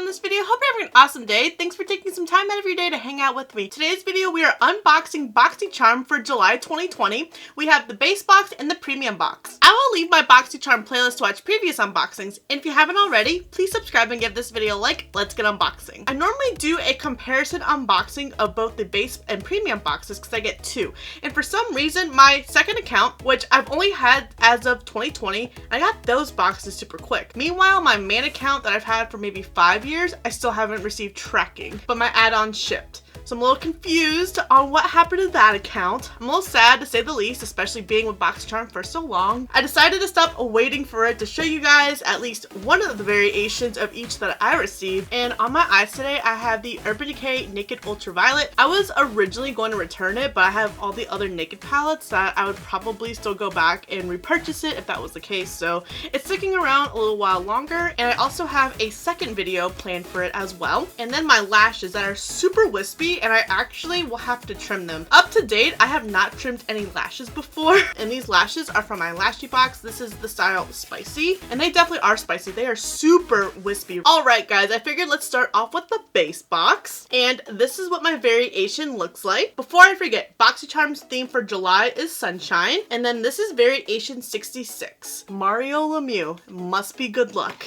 this video. Hope you're having an awesome day. Thanks for taking some time out of your day to hang out with me. Today's video, we are unboxing BOXYCHARM for July 2020. We have the base box and the premium box. I will leave my BOXYCHARM playlist to watch previous unboxings, and if you haven't already, please subscribe and give this video a like. Let's get unboxing. I normally do a comparison unboxing of both the base and premium boxes because I get two. And for some reason, my second account, which I've only had as of 2020, I got those boxes super quick. Meanwhile, my main account that I've had for maybe 5 years, I still haven't received tracking, but my add-on shipped. So I'm a little confused on what happened to that account. I'm a little sad to say the least, especially being with BOXYCHARM for so long. I decided to stop waiting for it to show you guys at least one of the variations of each that I received. And on my eyes today, I have the Urban Decay Naked Ultraviolet. I was originally going to return it, but I have all the other Naked palettes that I would probably still go back and repurchase it if that was the case. So it's sticking around a little while longer. And I also have a second video planned for it as well. And then my lashes that are super wispy, and I actually will have to trim them. Up to date, I have not trimmed any lashes before, and these lashes are from my lashy box. This is the style Spicy, and they definitely are spicy. They are super wispy. All right, guys, I figured let's start off with the base box, and this is what my variation looks like. Before I forget, BOXYCHARM's theme for July is Sunshine, and then this is variation 66. Mario Lemieux, must be good luck.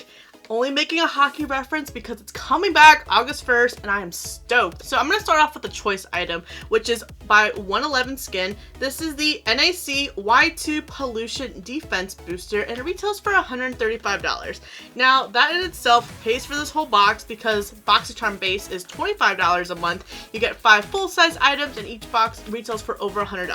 Only making a hockey reference because it's coming back August 1st and I am stoked. So I'm going to start off with the choice item, which is by 111 Skin. This is the NAC Y2 Pollution Defense Booster, and it retails for $135. Now that in itself pays for this whole box because BOXYCHARM base is $25 a month. You get 5 full-size items and each box retails for over $100.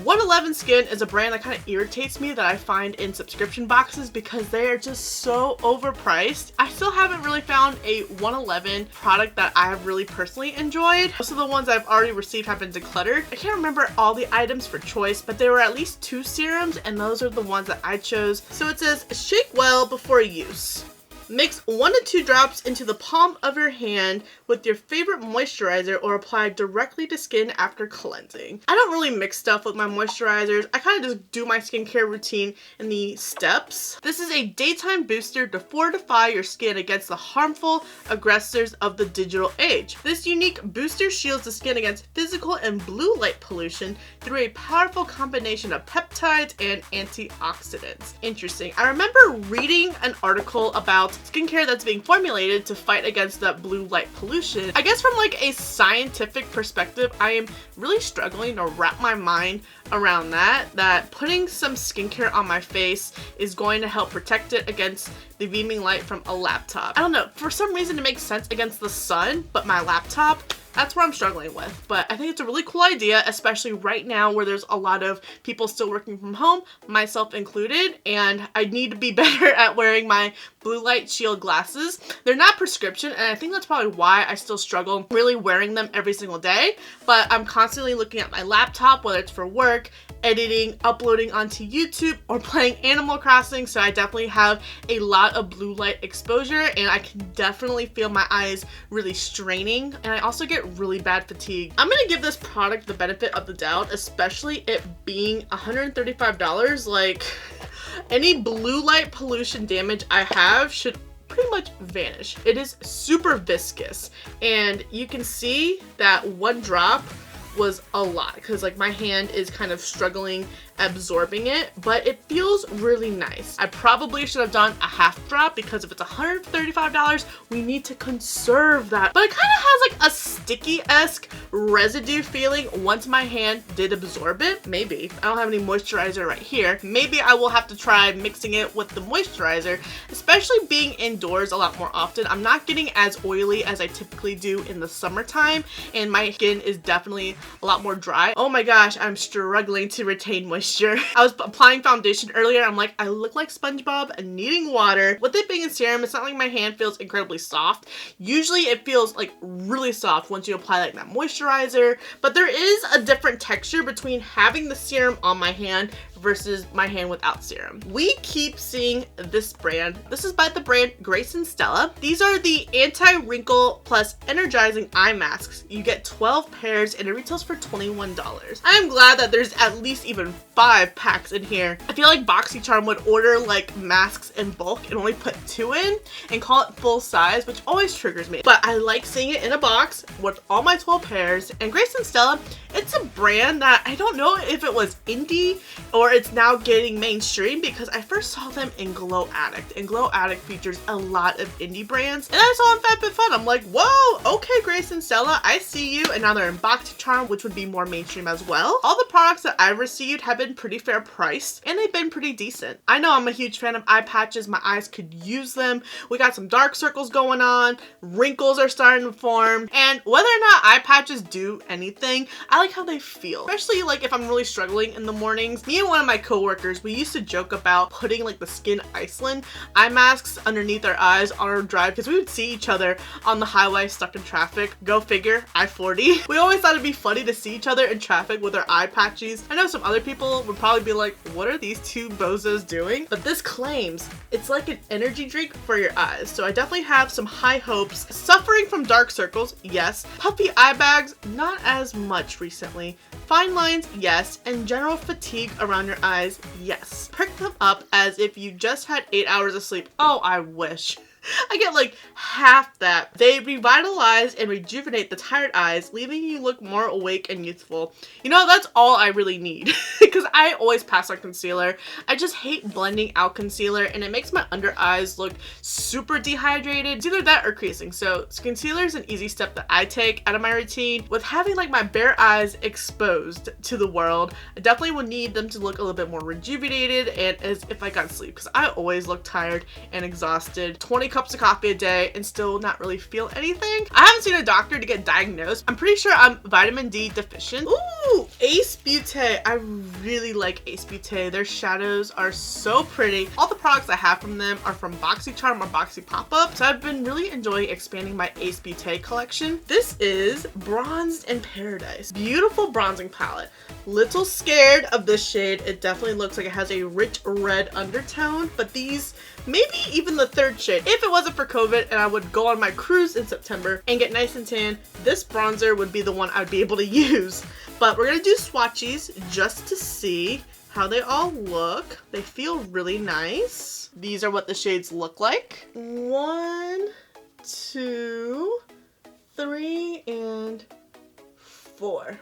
111 Skin is a brand that kind of irritates me that I find in subscription boxes because they are just so overpriced. I still haven't really found a 111 product that I have really personally enjoyed. Most of the ones I've already received have been decluttered. I can't remember all the items for choice, but there were at least 2 serums, and those are the ones that I chose. So it says, shake well before use. Mix 1 to 2 drops into the palm of your hand with your favorite moisturizer or apply directly to skin after cleansing. I don't really mix stuff with my moisturizers. I kind of just do my skincare routine in the steps. This is a daytime booster to fortify your skin against the harmful aggressors of the digital age. This unique booster shields the skin against physical and blue light pollution through a powerful combination of peptides and antioxidants. Interesting. I remember reading an article about skincare that's being formulated to fight against that blue light pollution. I guess from like a scientific perspective, I am really struggling to wrap my mind around that putting some skincare on my face is going to help protect it against the beaming light from a laptop. I don't know, for some reason it makes sense against the sun, but my laptop, that's where I'm struggling with. But I think it's a really cool idea, especially right now where there's a lot of people still working from home, myself included, and I need to be better at wearing my blue light shield glasses. They're not prescription, and I think that's probably why I still struggle really wearing them every single day, but I'm constantly looking at my laptop, whether it's for work, editing, uploading onto YouTube, or playing Animal Crossing, so I definitely have a lot of blue light exposure, and I can definitely feel my eyes really straining, and I also get really bad fatigue. I'm gonna give this product the benefit of the doubt, especially it being $135. Like, any blue light pollution damage I have should pretty much vanish. It is super viscous, and you can see that 1 drop was a lot because like my hand is kind of struggling absorbing it, but it feels really nice. I probably should have done a half drop because if it's $135, we need to conserve that. But it kind of has like a sticky-esque residue feeling once my hand did absorb it. Maybe. I don't have any moisturizer right here. Maybe I will have to try mixing it with the moisturizer, especially being indoors a lot more often. I'm not getting as oily as I typically do in the summertime, and my skin is definitely a lot more dry. Oh my gosh, I'm struggling to retain moisture. I was applying foundation earlier. I'm like, I look like SpongeBob needing water. With it being a serum, it's not like my hand feels incredibly soft. Usually it feels like really soft once you apply like that moisturizer, but there is a different texture between having the serum on my hand versus my hand without serum. We keep seeing this brand. This is by the brand Grace and Stella. These are the anti-wrinkle plus energizing eye masks. You get 12 pairs and it retails for $21. I am glad that there's at least even 5 packs in here. I feel like BOXYCHARM would order like masks in bulk and only put 2 in and call it full size, which always triggers me. But I like seeing it in a box with all my 12 pairs. And Grace and Stella, it's a brand that I don't know if it was indie or it's now getting mainstream, because I first saw them in Glow Addict, and Glow Addict features a lot of indie brands. And I saw them in FabFitFun. I'm like, whoa, okay, Grace and Stella, I see you. And now they're in BOXYCHARM, which would be more mainstream as well. All the products that I've received have been pretty fair priced and they've been pretty decent. I know I'm a huge fan of eye patches. My eyes could use them. We got some dark circles going on. Wrinkles are starting to form. And whether or not eye patches do anything, I like how they feel. Especially like if I'm really struggling in the mornings. Me and one of my coworkers, we used to joke about putting like the Skin Iceland eye masks underneath our eyes on our drive, because we would see each other on the highway stuck in traffic. Go figure, I-40. We always thought it'd be funny to see each other in traffic with our eye patches. I know some other people would probably be like, what are these two bozos doing? But this claims it's like an energy drink for your eyes. So I definitely have some high hopes. Suffering from dark circles, yes. Puffy eye bags, not as much recently. Fine lines, yes. And general fatigue around your eyes, yes. Prick them up as if you just had 8 hours of sleep. Oh, I wish. I get like half that. They revitalize and rejuvenate the tired eyes, leaving you look more awake and youthful. You know, that's all I really need, because I always pass on concealer. I just hate blending out concealer and it makes my under eyes look super dehydrated. It's either that or creasing. So concealer is an easy step that I take out of my routine. With having like my bare eyes exposed to the world, I definitely would need them to look a little bit more rejuvenated and as if I got sleep, because I always look tired and exhausted. 20 cups of coffee a day and still not really feel anything. I haven't seen a doctor to get diagnosed. I'm pretty sure I'm vitamin D deficient. Ooh, Ace Beauté. I really like Ace Beauté. Their shadows are so pretty. All the products I have from them are from BOXYCHARM or Boxy Pop-Up. So I've been really enjoying expanding my Ace Beauté collection. This is Bronzed in Paradise. Beautiful bronzing palette. Little scared of this shade. It definitely looks like it has a rich red undertone, but these, maybe even the third shade. If it wasn't for COVID and I would go on my cruise in September and get nice and tan, this bronzer would be the one I'd be able to use. But we're gonna do swatches just to see how they all look. They feel really nice. These are what the shades look like. 1, 2, 3, and 4.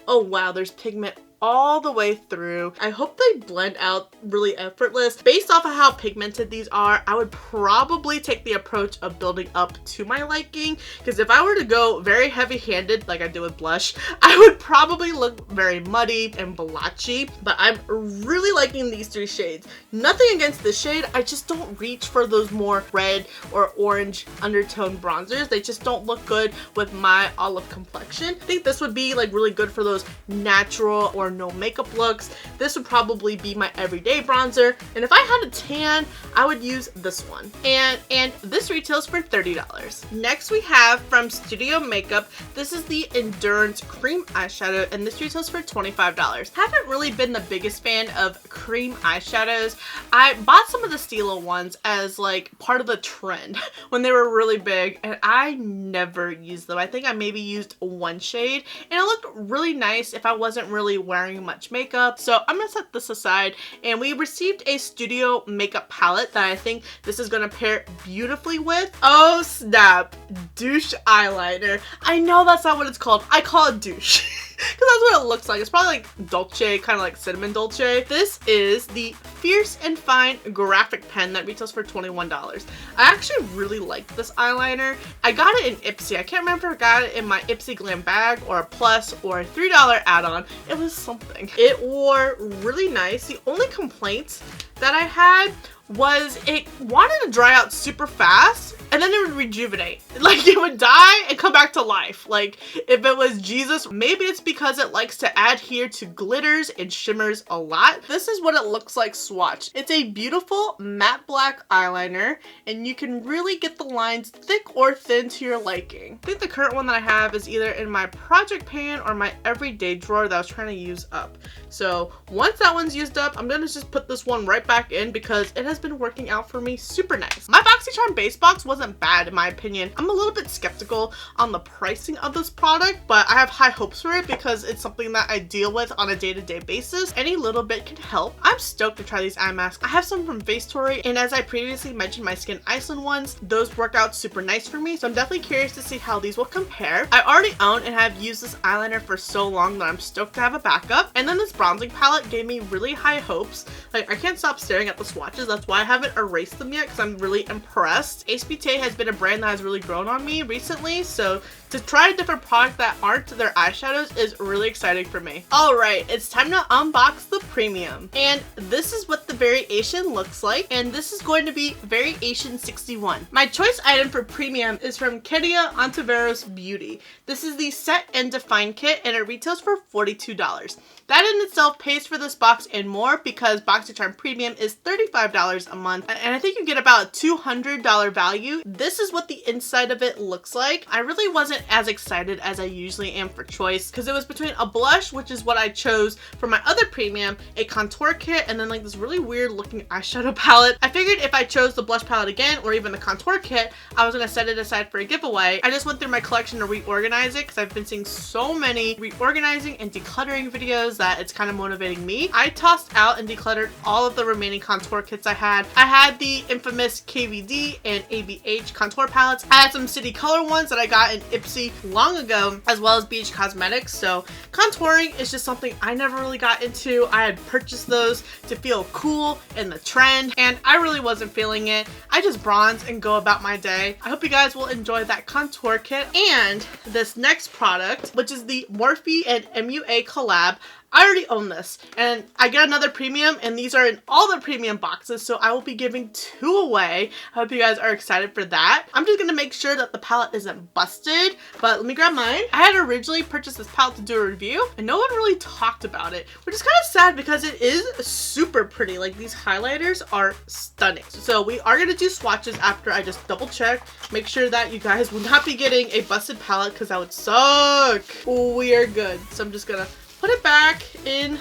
Oh wow, there's pigment all the way through. I hope they blend out really effortless. Based off of how pigmented these are, I would probably take the approach of building up to my liking, because if I were to go very heavy-handed like I do with blush, I would probably look very muddy and blotchy. But I'm really liking these 3 shades. Nothing against this shade, I just don't reach for those more red or orange undertone bronzers. They just don't look good with my olive complexion. I think this would be like really good for those natural or no makeup looks. This would probably be my everyday bronzer, and if I had a tan, I would use this one. And this retails for $30. Next we have from Studio Makeup. This is the Endurance Cream Eyeshadow, and this retails for $25. Haven't really been the biggest fan of cream eyeshadows. I bought some of the Stila ones as like part of the trend when they were really big, and I never used them. I think I maybe used 1 shade, and it looked really nice if I wasn't really wearing much makeup. So I'm gonna set this aside, and we received a Studio Makeup palette that I think this is gonna pair beautifully with. Oh snap, douche eyeliner. I know that's not what it's called. I call it douche. Because that's what it looks like. It's probably like Dolce, kind of like cinnamon Dolce. This is the Fierce and Fine graphic pen that retails for $21. I actually really like this eyeliner. I got it in IPSY. I can't remember if I got it in my IPSY Glam bag or a plus or a $3 add-on. It was something. It wore really nice. The only complaints that I had was it wanted to dry out super fast, and then it would rejuvenate. Like it would die and come back to life. Like if it was Jesus, maybe it's because it likes to adhere to glitters and shimmers a lot. This is what it looks like swatched. It's a beautiful matte black eyeliner, and you can really get the lines thick or thin to your liking. I think the current one that I have is either in my project pan or my everyday drawer that I was trying to use up. So once that one's used up, I'm gonna just put this one right back in because it has been working out for me super nice. My BOXYCHARM base box wasn't bad in my opinion. I'm a little bit skeptical on the pricing of this product, but I have high hopes for it because it's something that I deal with on a day-to-day basis. Any little bit can help. I'm stoked to try these eye masks. I have some from FaceTory, and as I previously mentioned, my Skin Iceland ones, those work out super nice for me, so I'm definitely curious to see how these will compare. I already own and have used this eyeliner for so long that I'm stoked to have a backup. And then this bronzing palette gave me really high hopes. Like I can't stop staring at the swatches. That's why I haven't erased them yet, because I'm really impressed. HBT has been a brand that has really grown on me recently, so to try a different product that aren't their eyeshadows is really exciting for me. Alright, it's time to unbox the premium. And this is what the variation looks like. And this is going to be variation 61. My choice item for premium is from Kenia Ontiveros Beauty. This is the Set and Define kit, and it retails for $42. That in itself pays for this box and more because BOXYCHARM Premium is $35 a month, and I think you get about a $200 value. This is what the inside of it looks like. I really wasn't as excited as I usually am for choice because it was between a blush, which is what I chose for my other premium, a contour kit, and then like this really weird looking eyeshadow palette. I figured if I chose the blush palette again or even the contour kit, I was gonna set it aside for a giveaway. I just went through my collection to reorganize it because I've been seeing so many reorganizing and decluttering videos that it's kind of motivating me. I tossed out and decluttered all of the remaining contour kits I had. I had the infamous KVD and ABH contour palettes. I had some City Color ones that I got in IPSY long ago, as well as BH Cosmetics. So contouring is just something I never really got into. I had purchased those to feel cool in the trend, and I really wasn't feeling it. I just bronze and go about my day. I hope you guys will enjoy that contour kit and this next product, which is the Morphe and MUA collab. I already own this, and I get another premium, and these are in all the premium boxes, so I will be giving 2 away. I hope you guys are excited for that. I'm just gonna make sure that the palette isn't busted, but let me grab mine. I had originally purchased this palette to do a review, and no one really talked about it, which is kind of sad because it is super pretty. Like, these highlighters are stunning. So we are gonna do swatches after I just double check, make sure that you guys will not be getting a busted palette because that would suck. We are good. So I'm just gonna put it back in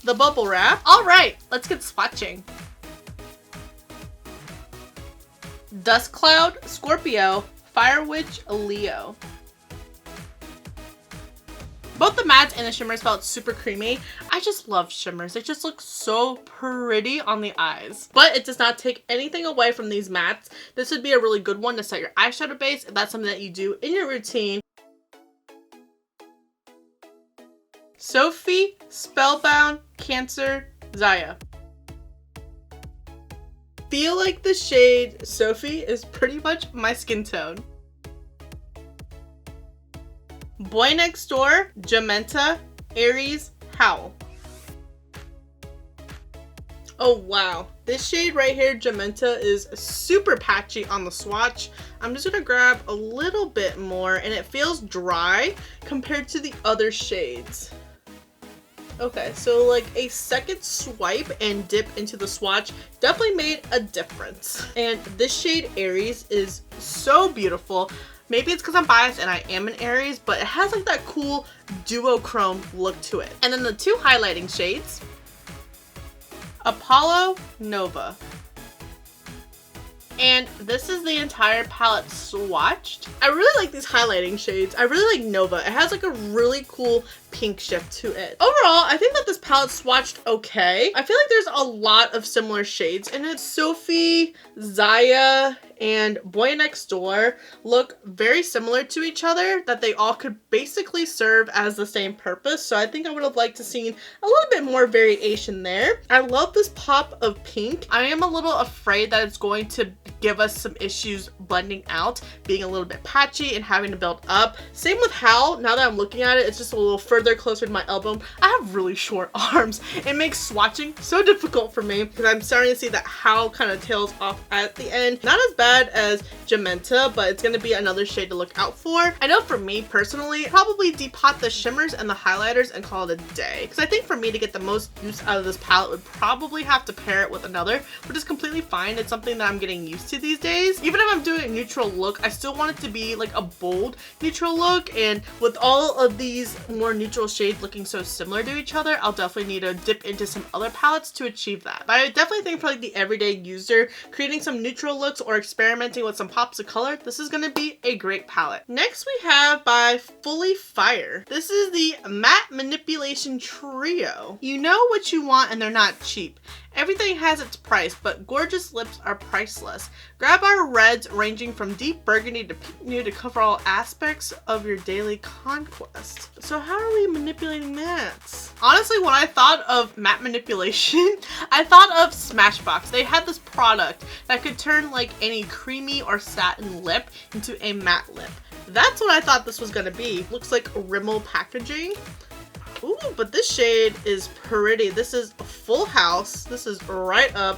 the bubble wrap. All right, let's get swatching. Dust Cloud, Scorpio, Fire Witch, Leo. Both the mattes and the shimmers felt super creamy. I just love shimmers. They just look so pretty on the eyes. But it does not take anything away from these mattes. This would be a really good one to set your eyeshadow base if that's something that you do in your routine. Sophie, Spellbound, Cancer, Zaya. Feel like the shade Sophie is pretty much my skin tone. Boy Next Door, Jamenta, Aries, Howl. Oh wow, this shade right here, Jamenta, is super patchy on the swatch. I'm just gonna grab a little bit more, and it feels dry compared to the other shades. Okay, so like a second swipe and dip into the swatch definitely made a difference. And this shade Aries is so beautiful. Maybe it's because I'm biased and I am an Aries, but it has like that cool duochrome look to it. And then the 2 highlighting shades, Apollo, Nova. And this is the entire palette swatched. I really like these highlighting shades. I really like Nova. It has like a really cool pink shift to it. Overall, I think that this palette swatched okay. I feel like there's a lot of similar shades in it. Sophie, Zaya, and Boy Next Door look very similar to each other, that they all could basically serve as the same purpose. So I think I would have liked to seen a little bit more variation there. I love this pop of pink. I am a little afraid that it's going to give us some issues blending out, being a little bit patchy and having to build up. Same with Howl. Now that I'm looking at it, it's just a little further closer to my elbow. I have really short arms. It makes swatching so difficult for me because I'm starting to see that Howl kind of tails off at the end. Not as bad bad as Jamenta, but it's going to be another shade to look out for. I know for me personally, probably depot the shimmers and the highlighters and call it a day. Because I think for me to get the most use out of this palette would probably have to pair it with another, which is completely fine. It's something that I'm getting used to these days. Even if I'm doing a neutral look, I still want it to be like a bold neutral look, and with all of these more neutral shades looking so similar to each other, I'll definitely need to dip into some other palettes to achieve that. But I definitely think for like the everyday user, creating some neutral looks or experimenting with some pops of color, this is going to be a great palette. Next we have by Fully Fire. This is the Matte Manipulation Trio. You know what you want and they're not cheap. Everything has its price, but gorgeous lips are priceless. Grab our reds ranging from deep burgundy to pink nude to cover all aspects of your daily conquest. So how are we manipulating that? Honestly, when I thought of matte manipulation, I thought of Smashbox. They had this product that could turn like any creamy or satin lip into a matte lip. That's what I thought this was gonna be. Looks like Rimmel packaging. Ooh, but this shade is pretty. This is Full House. This is right up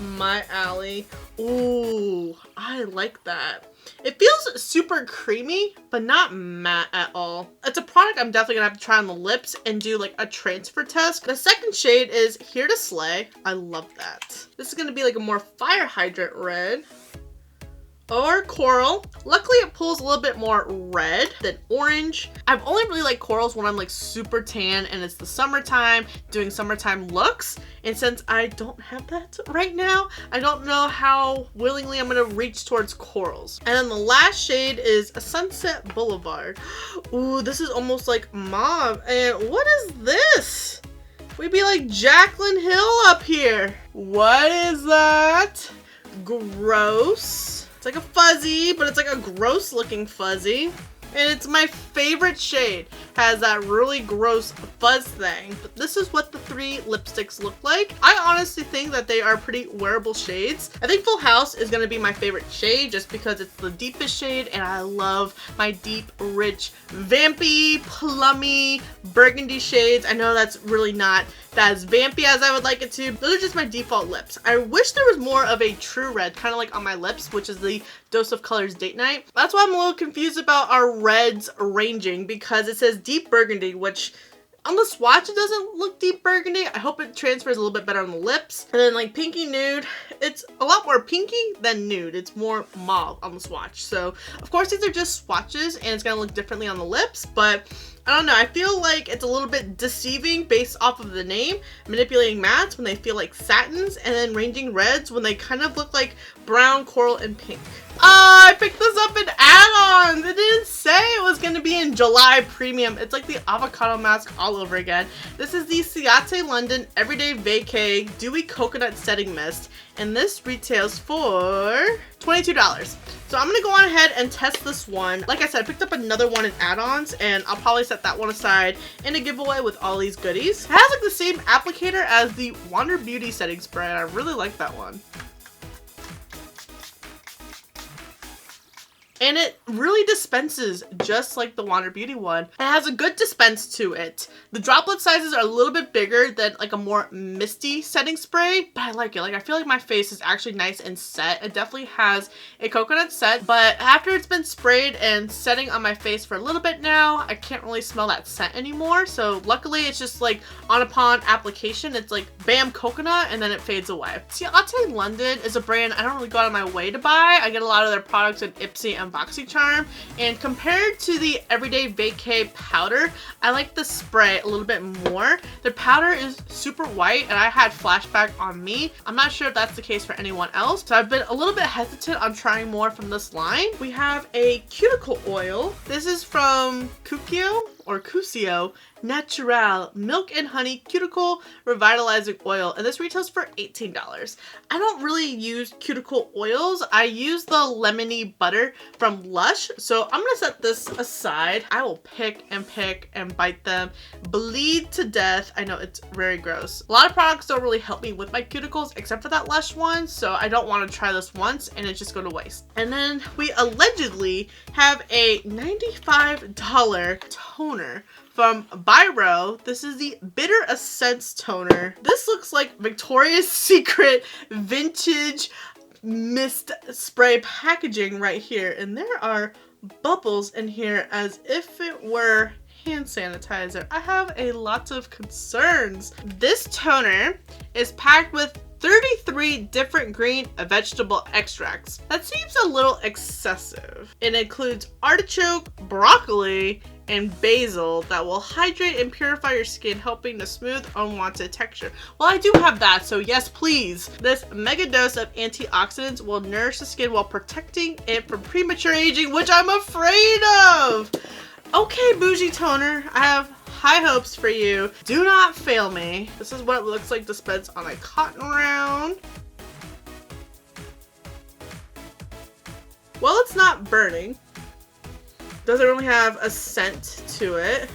my alley. Ooh, I like that. It feels super creamy, but not matte at all. It's a product I'm definitely gonna have to try on the lips and do like a transfer test. The second shade is Here to Slay. I love that. This is gonna be like a more fire hydrant red. Or coral. Luckily it pulls a little bit more red than orange. I've only really liked corals when I'm like super tan and it's the summertime, doing summertime looks. And since I don't have that right now, I don't know how willingly I'm gonna reach towards corals. And then the last shade is Sunset Boulevard. Ooh, this is almost like mauve. And what is this? We'd be like Jaclyn Hill up here. What is that? Gross. It's like a fuzzy, but it's like a gross looking fuzzy. And it's my favorite shade. Has that really gross fuzz thing. But this is what the three lipsticks look like. I honestly think that they are pretty wearable shades. I think Full House is going to be my favorite shade just because it's the deepest shade and I love my deep, rich, vampy, plummy, burgundy shades. I know that's really not as vampy as I would like it to. Those are just my default lips. I wish there was more of a true red, kind of like on my lips, which is the Dose of Colors Date Night. That's why I'm a little confused about our reds ranging because it says deep burgundy, which on the swatch it doesn't look deep burgundy. I hope it transfers a little bit better on the lips. And then like pinky nude, it's a lot more pinky than nude. It's more mauve on the swatch. So of course these are just swatches and it's gonna look differently on the lips, but I don't know, I feel like it's a little bit deceiving based off of the name. Manipulating mattes when they feel like satins, and then ranging reds when they kind of look like brown, coral, and pink. I picked this up in add-ons. It didn't say it was going to be in July Premium. It's like the avocado mask all over again. This is the Ciate London Everyday Vacay Dewy Coconut Setting Mist, and this retails for $22. So I'm going to go on ahead and test this one. Like I said, I picked up another one in add-ons, and I'll probably set that one aside in a giveaway with all these goodies. It has like the same applicator as the Wander Beauty setting spray, and I really like that one. And it really dispenses just like the Wander Beauty one. It has a good dispense to it. The droplet sizes are a little bit bigger than like a more misty setting spray, but I like it. Like I feel like my face is actually nice and set. It definitely has a coconut scent, but after it's been sprayed and setting on my face for a little bit now, I can't really smell that scent anymore. So luckily it's just like on upon application, it's like bam coconut and then it fades away. Ciate London is a brand I don't really go out of my way to buy. I get a lot of their products in IPSY and BOXYCHARM, and compared to the Everyday Vacay powder, I like the spray a little bit more. The powder is super white and I had flashback on me. I'm not sure if that's the case for anyone else, so I've been a little bit hesitant on trying more from this line. We have a cuticle oil. This is from Cusio Natural Milk and Honey Cuticle Revitalizing Oil, and this retails for $18. I don't really use cuticle oils. I use the lemony butter from Lush, so I'm gonna set this aside. I will pick and bite them, bleed to death. I know it's very gross. A lot of products don't really help me with my cuticles except for that Lush one, so I don't want to try this once and it's just go to waste. And then we allegedly have a $95 toner from Biro. This is the Bitter Essence Toner. This looks like Victoria's Secret vintage mist spray packaging right here, and there are bubbles in here as if it were hand sanitizer. I have a lot of concerns. This toner is packed with 33 different green vegetable extracts. That seems a little excessive. It includes artichoke, broccoli, and basil that will hydrate and purify your skin, helping to smooth unwanted texture. Well, I do have that, so yes, please. This mega dose of antioxidants will nourish the skin while protecting it from premature aging, which I'm afraid of. Okay, bougie toner, I have high hopes for you. Do not fail me. This is what it looks like dispensed on a cotton round. Well, it's not burning. Doesn't really have a scent to it,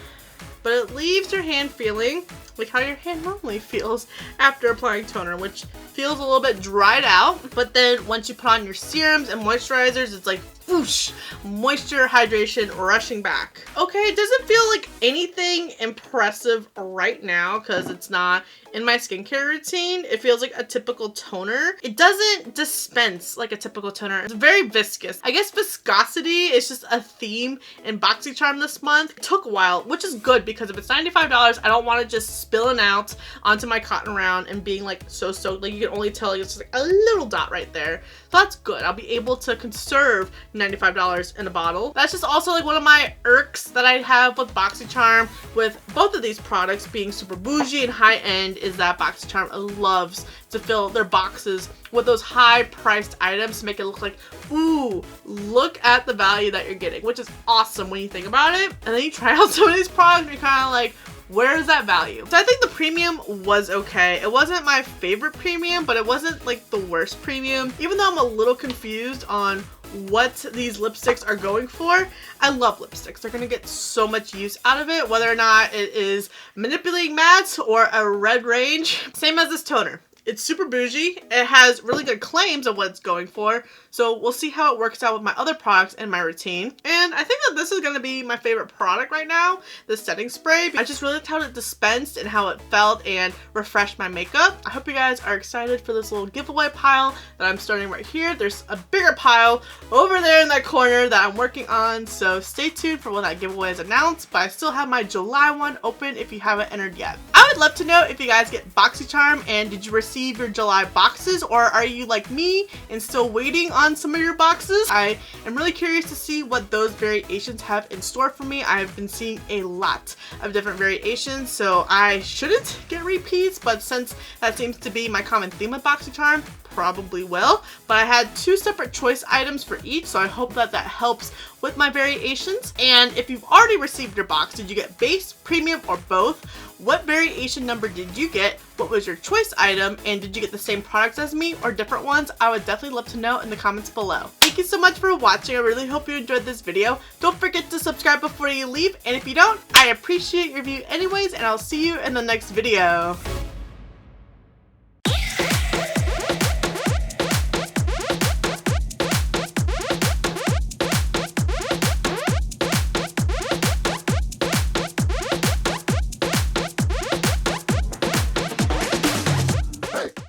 but it leaves your hand feeling like how your hand normally feels after applying toner, which feels a little bit dried out. But then once you put on your serums and moisturizers, it's like whoosh, moisture, hydration rushing back. Okay, it doesn't feel like anything impressive right now because it's not in my skincare routine. It feels like a typical toner. It doesn't dispense like a typical toner. It's very viscous. I guess viscosity is just a theme in BOXYCHARM this month. It took a while, which is good because if it's $95, I don't want to just spilling out onto my cotton round and being like so soaked. Like you can only tell it's just like a little dot right there. So that's good. I'll be able to conserve $95 in a bottle. That's just also like one of my irks that I have with BOXYCHARM with both of these products being super bougie and high end is that BOXYCHARM loves to fill their boxes with those high priced items to make it look like, ooh, look at the value that you're getting, which is awesome when you think about it. And then you try out some of these products and you're kind of like, where is that value? So I think the premium was okay. It wasn't my favorite premium, but it wasn't like the worst premium. Even though I'm a little confused on what these lipsticks are going for. I love lipsticks. They're gonna get so much use out of it, whether or not it is manipulating mattes or a red range. Same as this toner. It's super bougie. It has really good claims of what it's going for. So we'll see how it works out with my other products in my routine. And I think that this is going to be my favorite product right now, the setting spray. I just really liked how it dispensed and how it felt and refreshed my makeup. I hope you guys are excited for this little giveaway pile that I'm starting right here. There's a bigger pile over there in that corner that I'm working on. So stay tuned for when that giveaway is announced. But I still have my July one open if you haven't entered yet. I would love to know if you guys get BOXYCHARM and did you receive your July boxes, or are you like me and still waiting on some of your boxes? I am really curious to see what those variations have in store for me. I've been seeing a lot of different variations, so I shouldn't get repeats, but since that seems to be my common theme with BOXYCHARM, probably will. But I had 2 separate choice items for each, so I hope that that helps with my variations. And if you've already received your box, did you get base, premium, or both? What variation number did you get? What was your choice item? And did you get the same products as me or different ones? I would definitely love to know in the comments below. Thank you so much for watching. I really hope you enjoyed this video. Don't forget to subscribe before you leave. And if you don't, I appreciate your view anyways, and I'll see you in the next video.